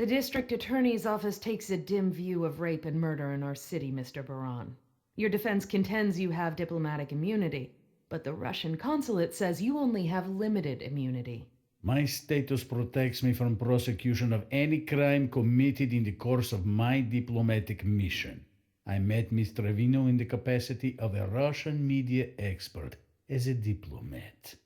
The district attorney's office takes a dim view of rape and murder in our city, Mr. Baran. Your defense contends you have diplomatic immunity, but the Russian consulate says you only have limited immunity. My status protects me from prosecution of any crime committed in the course of my diplomatic mission. I met Miss Trevino in the capacity of a Russian media expert as a diplomat.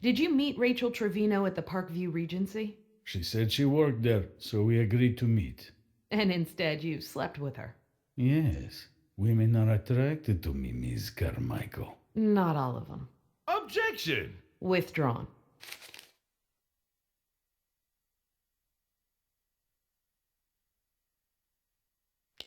Did you meet Rachel Trevino at the Parkview Regency? She said she worked there, so we agreed to meet. And instead you slept with her? Yes, women are attracted to me, Miss Carmichael. Not all of them. Objection! Withdrawn.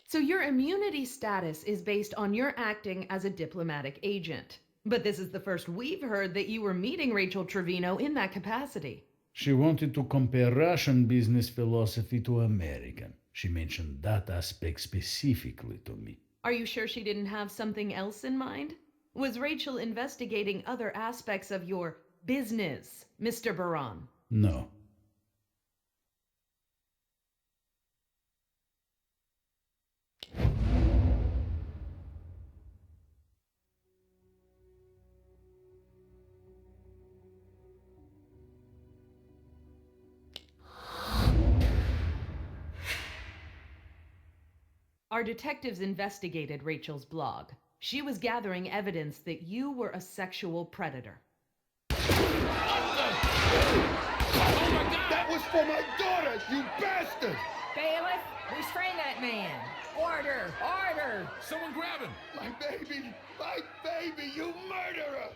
So your immunity status is based on your acting as a diplomatic agent. But this is the first we've heard that you were meeting Rachel Trevino in that capacity. She wanted to compare Russian business philosophy to American. She mentioned that aspect specifically to me. Are you sure she didn't have something else in mind? Was Rachel investigating other aspects of your business, Mr. Baran? No. Our detectives investigated Rachel's blog. She was gathering evidence that you were a sexual predator. That was for my daughter, you bastard! Bailiff, restrain that man. Order! Order! Someone grab him! My baby, you murderer!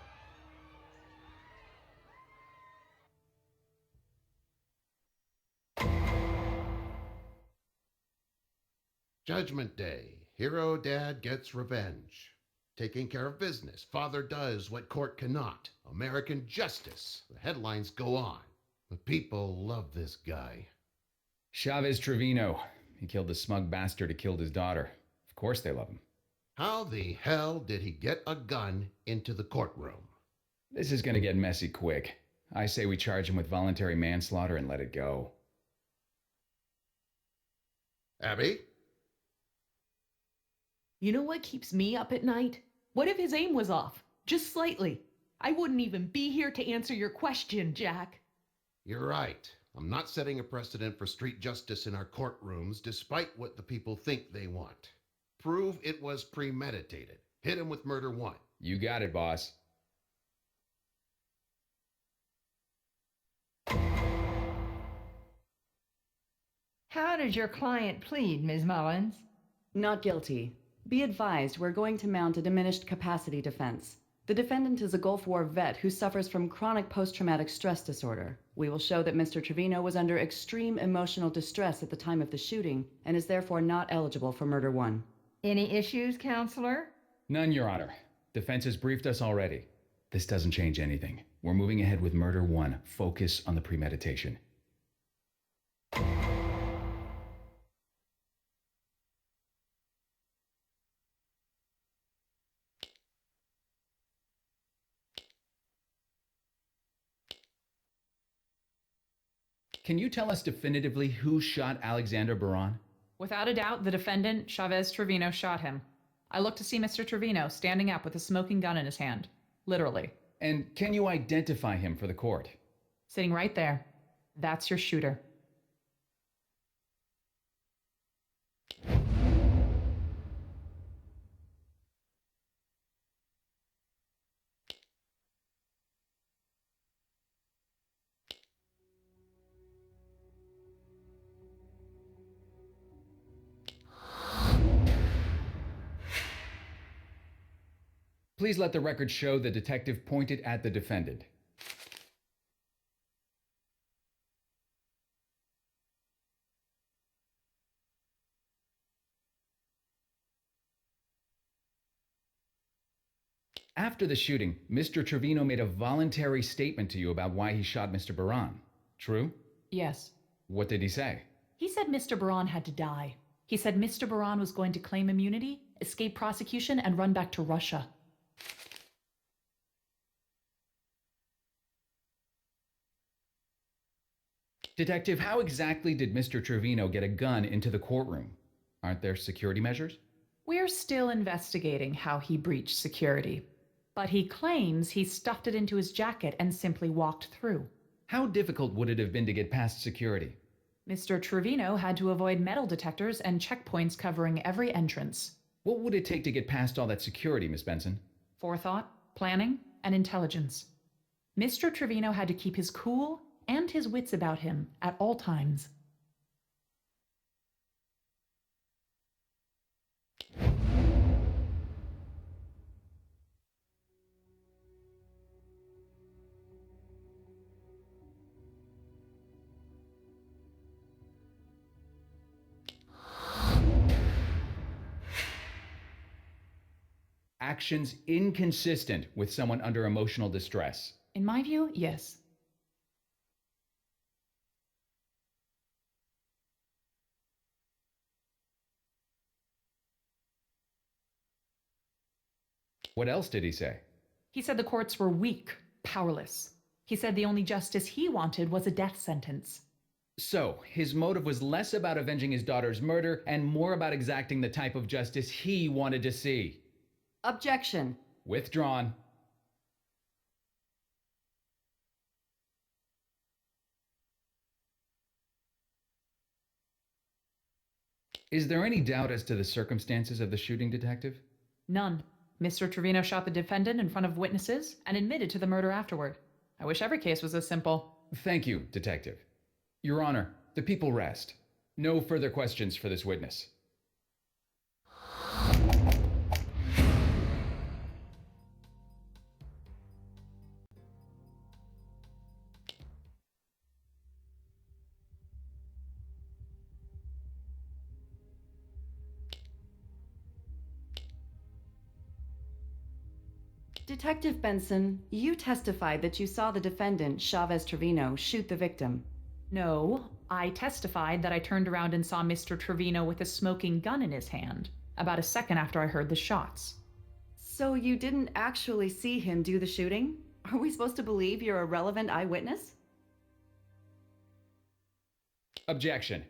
Judgment Day. Hero dad gets revenge. Taking care of business. Father does what court cannot. American justice. The headlines go on. The people love this guy. Chavez Trevino. He killed the smug bastard who killed his daughter. Of course they love him. How the hell did he get a gun into the courtroom? This is gonna get messy quick. I say we charge him with voluntary manslaughter and let it go. Abby? You know what keeps me up at night? What if his aim was off? Just slightly. I wouldn't even be here to answer your question, Jack. You're right. I'm not setting a precedent for street justice in our courtrooms, despite what the people think they want. Prove it was premeditated. Hit him with murder one. You got it, boss. How did your client plead, Ms. Mullins? Not guilty. Be advised, we're going to mount a diminished capacity defense. The defendant is a Gulf War vet who suffers from chronic post-traumatic stress disorder. We will show that Mr. Trevino was under extreme emotional distress at the time of the shooting and is therefore not eligible for murder one. Any issues, counselor? None, Your Honor. Defense has briefed us already. This doesn't change anything. We're moving ahead with murder one. Focus on the premeditation. Can you tell us definitively who shot Alexander Baran? Without a doubt, the defendant, Chavez Trevino, shot him. I looked to see Mr. Trevino standing up with a smoking gun in his hand. Literally. And can you identify him for the court? Sitting right there. That's your shooter. Please let the record show the detective pointed at the defendant. After the shooting, Mr. Trevino made a voluntary statement to you about why he shot Mr. Baran. True? Yes. What did he say? He said Mr. Baran had to die. He said Mr. Baran was going to claim immunity, escape prosecution, and run back to Russia. Detective, how exactly did Mr. Trevino get a gun into the courtroom? Aren't there security measures? We're still investigating how he breached security, but he claims he stuffed it into his jacket and simply walked through. How difficult would it have been to get past security? Mr. Trevino had to avoid metal detectors and checkpoints covering every entrance. What would it take to get past all that security, Miss Benson? Forethought, planning, and intelligence. Mr. Trevino had to keep his cool and his wits about him at all times. Actions inconsistent with someone under emotional distress. In my view, yes. What else did he say? He said the courts were weak, powerless. He said the only justice he wanted was a death sentence. So, his motive was less about avenging his daughter's murder and more about exacting the type of justice he wanted to see. Objection. Withdrawn. Is there any doubt as to the circumstances of the shooting, Detective? None. Mr. Trevino shot the defendant in front of witnesses and admitted to the murder afterward. I wish every case was as simple. Thank you, Detective. Your Honor, the people rest. No further questions for this witness. Detective Benson, you testified that you saw the defendant, Chavez Trevino, shoot the victim. No, I testified that I turned around and saw Mr. Trevino with a smoking gun in his hand, about a second after I heard the shots. So you didn't actually see him do the shooting? Are we supposed to believe you're a relevant eyewitness? Objection.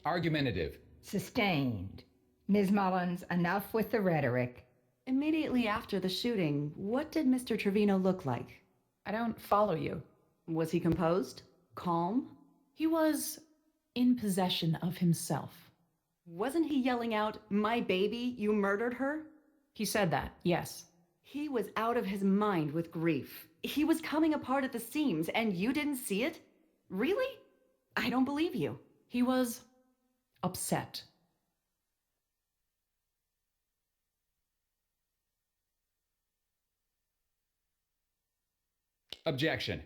Argumentative. Sustained. Ms. Mullins, enough with the rhetoric. Immediately after the shooting, what did Mr. Trevino look like? I don't follow you. Was he composed? Calm? He was in possession of himself. Wasn't he yelling out, "My baby, you murdered her"? He said that, yes. He was out of his mind with grief. He was coming apart at the seams, and you didn't see it? Really? I don't believe you. He was upset. Objection.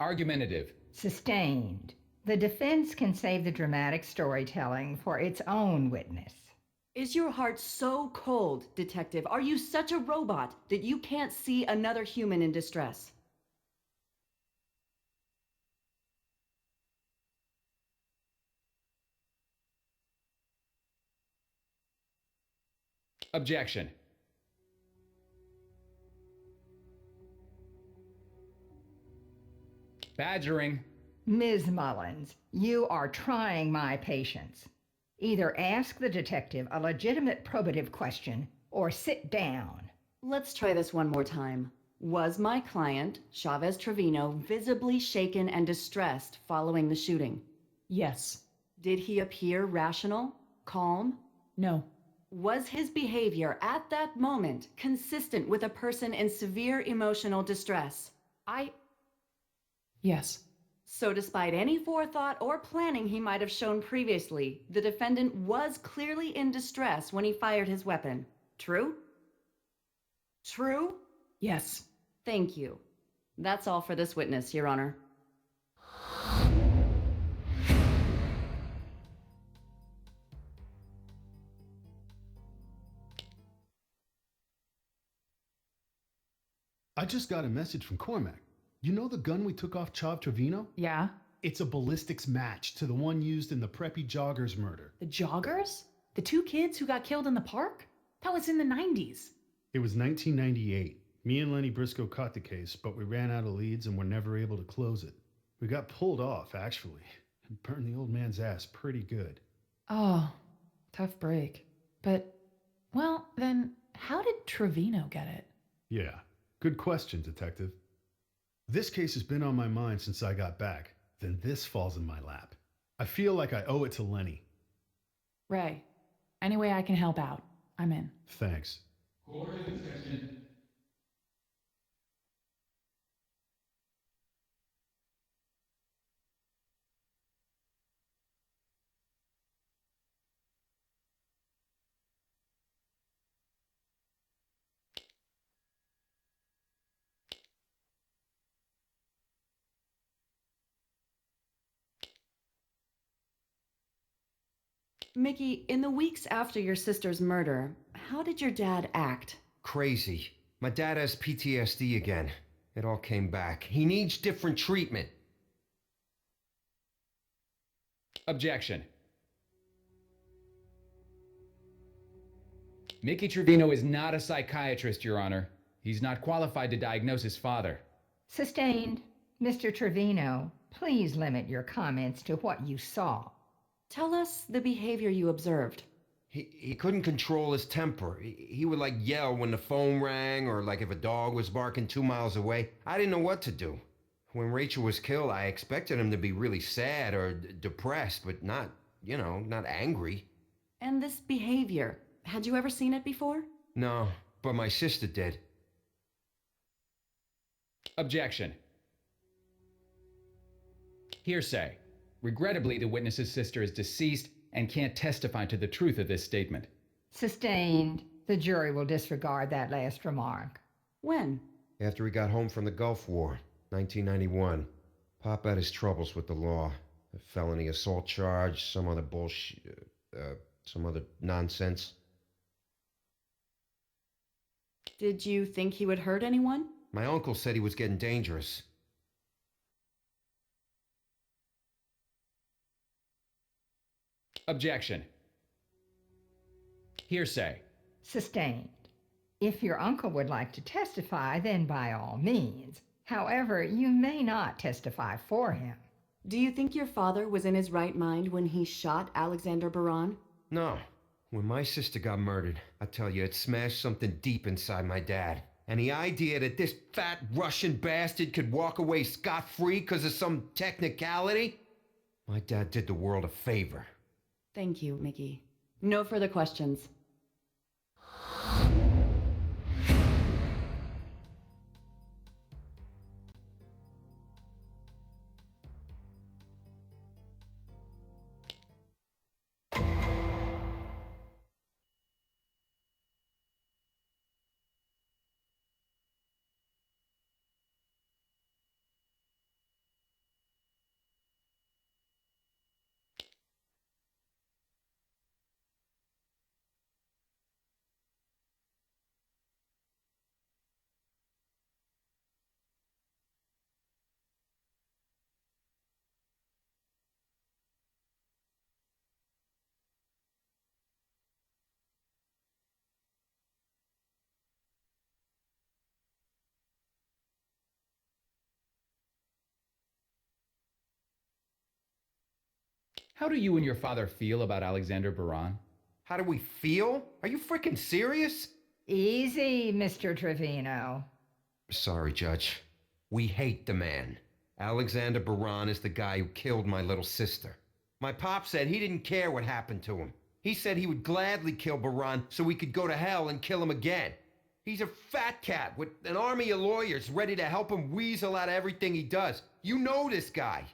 Argumentative. Sustained. The defense can save the dramatic storytelling for its own witness. Is your heart so cold, Detective? Are you such a robot that you can't see another human in distress? Objection. Badgering. Ms. Mullins, you are trying my patience. Either ask the detective a legitimate probative question or sit down. Let's try this one more time. Was my client, Chavez Trevino, visibly shaken and distressed following the shooting? Yes. Did he appear rational, calm? No. Was his behavior at that moment consistent with a person in severe emotional distress? Yes. So despite any forethought or planning he might have shown previously, the defendant was clearly in distress when he fired his weapon. True? True? Yes. Thank you. That's all for this witness, Your Honor. I just got a message from Cormac. You know the gun we took off Chav Trevino? Yeah? It's a ballistics match to the one used in the preppy joggers murder. The joggers? The two kids who got killed in the park? That was in the 90s. It was 1998. Me and Lenny Briscoe caught the case, but we ran out of leads and were never able to close it. We got pulled off, actually, and burned the old man's ass pretty good. Oh, tough break. But, well, then how did Trevino get it? Yeah, good question, Detective. This case has been on my mind since I got back. Then this falls in my lap. I feel like I owe it to Lenny. Ray, any way I can help out, I'm in. Thanks. Mickey, in the weeks after your sister's murder, how did your dad act? Crazy. My dad has PTSD again. It all came back. He needs different treatment. Objection. Mickey Trevino is not a psychiatrist, Your Honor. He's not qualified to diagnose his father. Sustained. Mr. Trevino, please limit your comments to what you saw. Tell us the behavior you observed. He couldn't control his temper. He would like yell when the phone rang or like if a dog was barking 2 miles away. I didn't know what to do. When Rachel was killed, I expected him to be really sad or depressed, but not, not angry. And this behavior, had you ever seen it before? No, but my sister did. Objection. Hearsay. Regrettably, the witness's sister is deceased and can't testify to the truth of this statement. Sustained. The jury will disregard that last remark. When? After he got home from the Gulf War, 1991. Pop had his troubles with the law. A felony assault charge, some other bullshit, some other nonsense. Did you think he would hurt anyone? My uncle said he was getting dangerous. Objection. Hearsay. Sustained. If your uncle would like to testify, then by all means. However, you may not testify for him. Do you think your father was in his right mind when he shot Alexander Baran? No. When my sister got murdered, I tell you, it smashed something deep inside my dad. And the idea that this fat Russian bastard could walk away scot-free because of some technicality? My dad did the world a favor. Thank you, Mickey. No further questions. How do you and your father feel about Alexander Baran? How do we feel? Are you freaking serious? Easy, Mr. Trevino. Sorry, Judge. We hate the man. Alexander Baran is the guy who killed my little sister. My pop said he didn't care what happened to him. He said he would gladly kill Baran so we could go to hell and kill him again. He's a fat cat with an army of lawyers ready to help him weasel out of everything he does. You know this guy.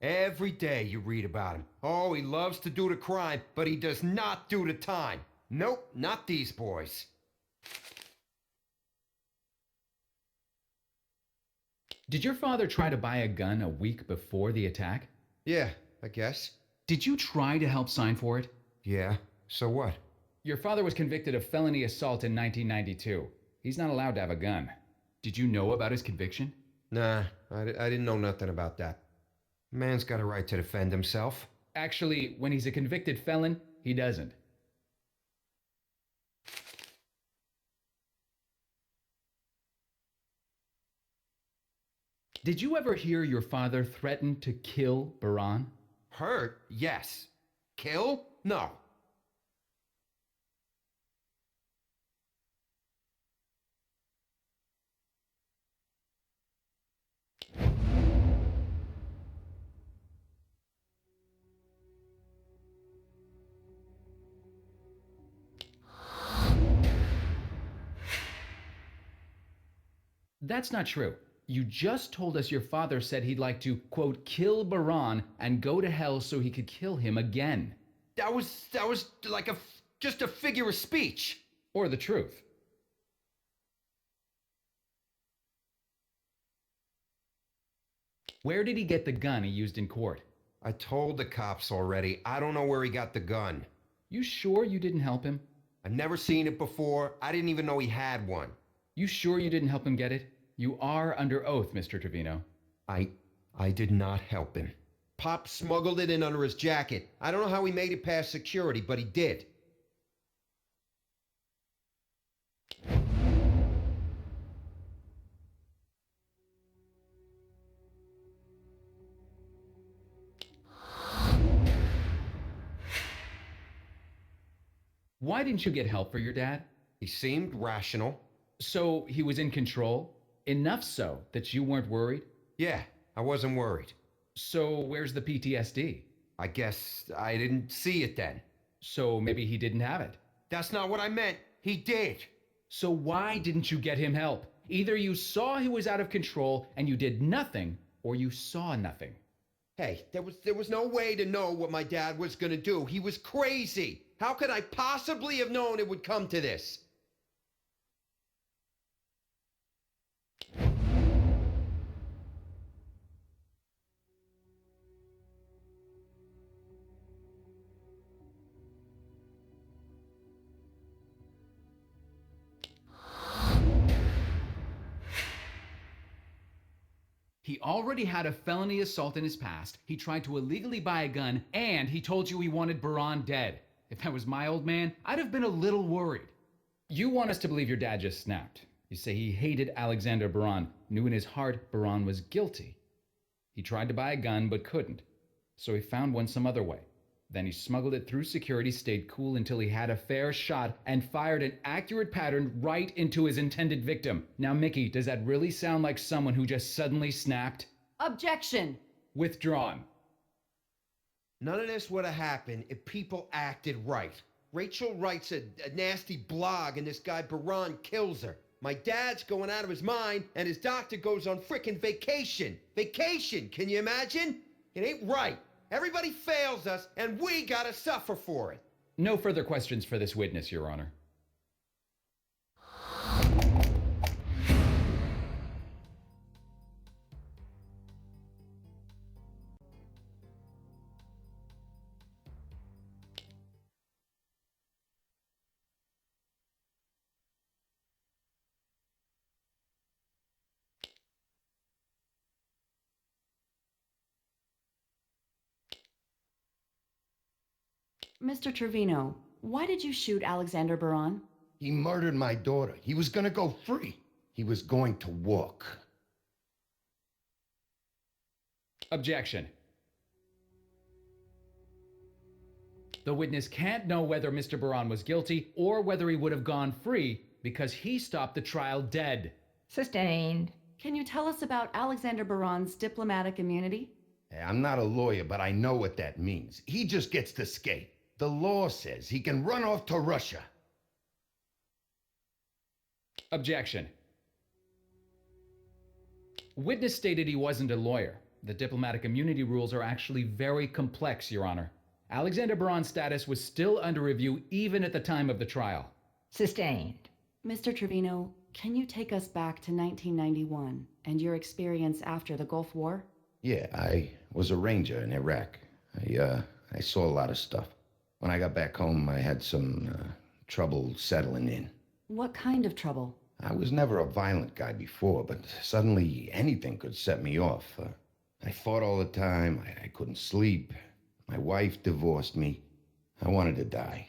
Every day you read about him. Oh, he loves to do the crime, but he does not do the time. Nope, not these boys. Did your father try to buy a gun a week before the attack? Yeah, I guess. Did you try to help sign for it? Yeah, so what? Your father was convicted of felony assault in 1992. He's not allowed to have a gun. Did you know about his conviction? Nah, I didn't know nothing about that. Man's got a right to defend himself. Actually, when he's a convicted felon, he doesn't. Did you ever hear your father threaten to kill Baran? Hurt? Yes. Kill? No. That's not true. You just told us your father said he'd like to, quote, kill Baran and go to hell so he could kill him again. That was like just a figure of speech. Or the truth. Where did he get the gun he used in court? I told the cops already. I don't know where he got the gun. You sure you didn't help him? I've never seen it before. I didn't even know he had one. You sure you didn't help him get it? You are under oath, Mr. Trevino. I did not help him. Pop smuggled it in under his jacket. I don't know how he made it past security, but he did. Why didn't you get help for your dad? He seemed rational. So he was in control? Enough so that you weren't worried? Yeah, I wasn't worried. So where's the PTSD? I guess I didn't see it then. So maybe he didn't have it. That's not what I meant. He did. So why didn't you get him help? Either you saw he was out of control and you did nothing, or you saw nothing. Hey, there was no way to know what my dad was gonna do. He was crazy. How could I possibly have known it would come to this? He already had a felony assault in his past, he tried to illegally buy a gun, and he told you he wanted Baran dead. If that was my old man, I'd have been a little worried. You want us to believe your dad just snapped. You say he hated Alexander Baran, knew in his heart Baran was guilty. He tried to buy a gun but couldn't, so he found one some other way. Then he smuggled it through security, stayed cool until he had a fair shot, and fired an accurate pattern right into his intended victim. Now, Mickey, does that really sound like someone who just suddenly snapped? Objection! Withdrawn. None of this would have happened if people acted right. Rachel writes a nasty blog and this guy Baran kills her. My dad's going out of his mind and his doctor goes on frickin' vacation. Vacation, can you imagine? It ain't right. Everybody fails us and we gotta suffer for it. No further questions for this witness, Your Honor. Mr. Trevino, why did you shoot Alexander Baran? He murdered my daughter. He was gonna go free. He was going to walk. Objection. The witness can't know whether Mr. Baran was guilty or whether he would have gone free because he stopped the trial dead. Sustained. Can you tell us about Alexander Baran's diplomatic immunity? Hey, I'm not a lawyer, but I know what that means. He just gets to skate. The law says he can run off to Russia. Objection. Witness stated he wasn't a lawyer. The diplomatic immunity rules are actually very complex, Your Honor. Alexander Baran's status was still under review even at the time of the trial. Sustained. Mr. Trevino, can you take us back to 1991 and your experience after the Gulf War? Yeah, I was a ranger in Iraq. I saw a lot of stuff. When I got back home, I had some trouble settling in. What kind of trouble? I was never a violent guy before, but suddenly anything could set me off. I fought all the time. I couldn't sleep. My wife divorced me. I wanted to die.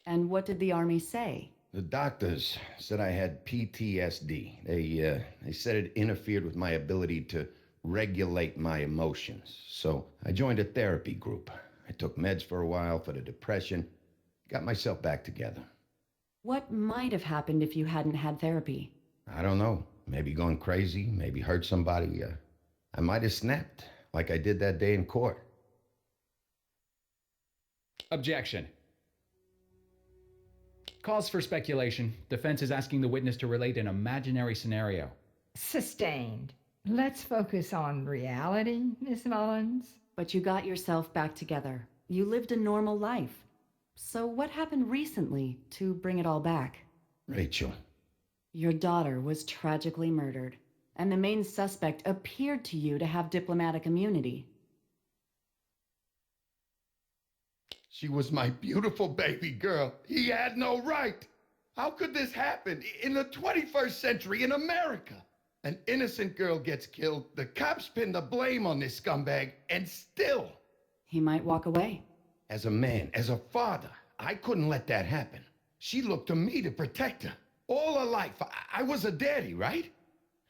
And what did the Army say? The doctors said I had PTSD. They said it interfered with my ability to regulate my emotions. So I joined a therapy group. I took meds for a while for the depression, got myself back together. What might have happened if you hadn't had therapy? I don't know. Maybe gone crazy, maybe hurt somebody. I might have snapped, like I did that day in court. Objection. Calls for speculation. Defense is asking the witness to relate an imaginary scenario. Sustained. Let's focus on reality, Miss Mullins. But you got yourself back together. You lived a normal life. So what happened recently to bring it all back? Rachel. Your daughter was tragically murdered, and the main suspect appeared to you to have diplomatic immunity. She was my beautiful baby girl. He had no right. How could this happen in the 21st century in America? An innocent girl gets killed, the cops pin the blame on this scumbag, and still... He might walk away. As a man, as a father, I couldn't let that happen. She looked to me to protect her. All her life, I was a daddy, right?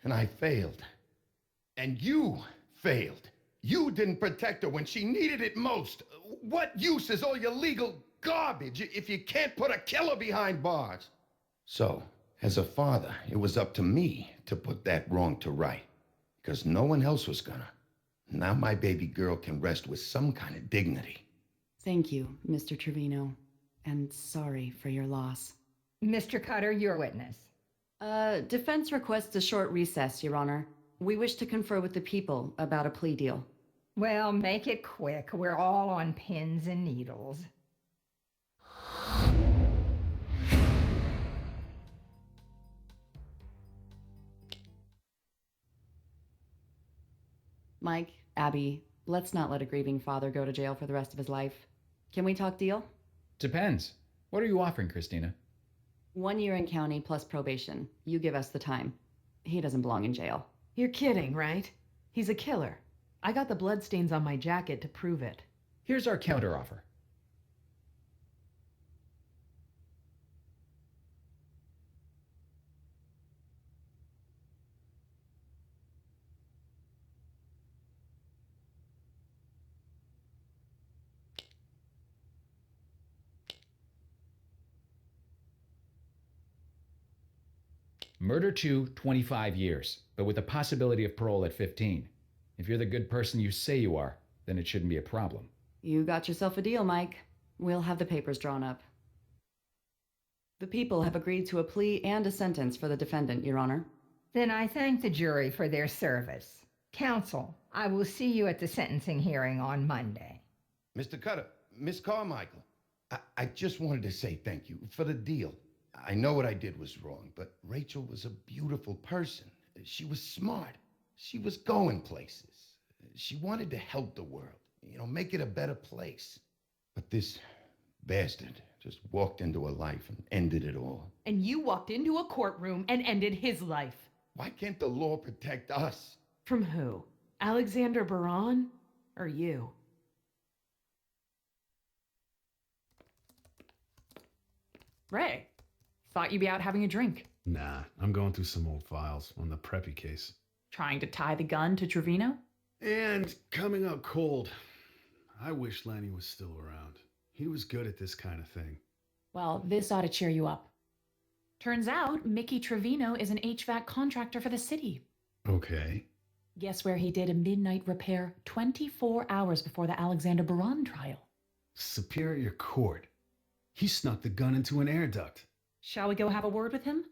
And I failed. And you failed. You didn't protect her when she needed it most. What use is all your legal garbage if you can't put a killer behind bars? So, as a father, it was up to me to put that wrong to right. Because no one else was gonna. Now my baby girl can rest with some kind of dignity. Thank you, Mr. Trevino. And sorry for your loss. Mr. Cutter, your witness. Defense requests a short recess, Your Honor. We wish to confer with the people about a plea deal. Well, make it quick. We're all on pins and needles. Mike, Abby, let's not let a grieving father go to jail for the rest of his life. Can we talk deal? Depends. What are you offering, Christina? 1 year in county plus probation. You give us the time. He doesn't belong in jail. You're kidding, right? He's a killer. I got the bloodstains on my jacket to prove it. Here's our counteroffer. Murder 2, 25 years, but with a possibility of parole at 15. If you're the good person you say you are, then it shouldn't be a problem. You got yourself a deal, Mike. We'll have the papers drawn up. The people have agreed to a plea and a sentence for the defendant, Your Honor. Then I thank the jury for their service. Counsel, I will see you at the sentencing hearing on Monday. Mr. Cutter, Miss Carmichael, I just wanted to say thank you for the deal. I know what I did was wrong, but Rachel was a beautiful person. She was smart. She was going places. She wanted to help the world, make it a better place. But this bastard just walked into her life and ended it all. And you walked into a courtroom and ended his life. Why can't the law protect us? From who? Alexander Baran? Or you? Ray, thought you'd be out having a drink. Nah, I'm going through some old files on the Preppy case. Trying to tie the gun to Trevino? And coming up cold. I wish Lenny was still around. He was good at this kind of thing. Well, this ought to cheer you up. Turns out Mickey Trevino is an HVAC contractor for the city. Okay. Guess where he did a midnight repair 24 hours before the Alexander Baran trial? Superior Court. He snuck the gun into an air duct. Shall we go have a word with him?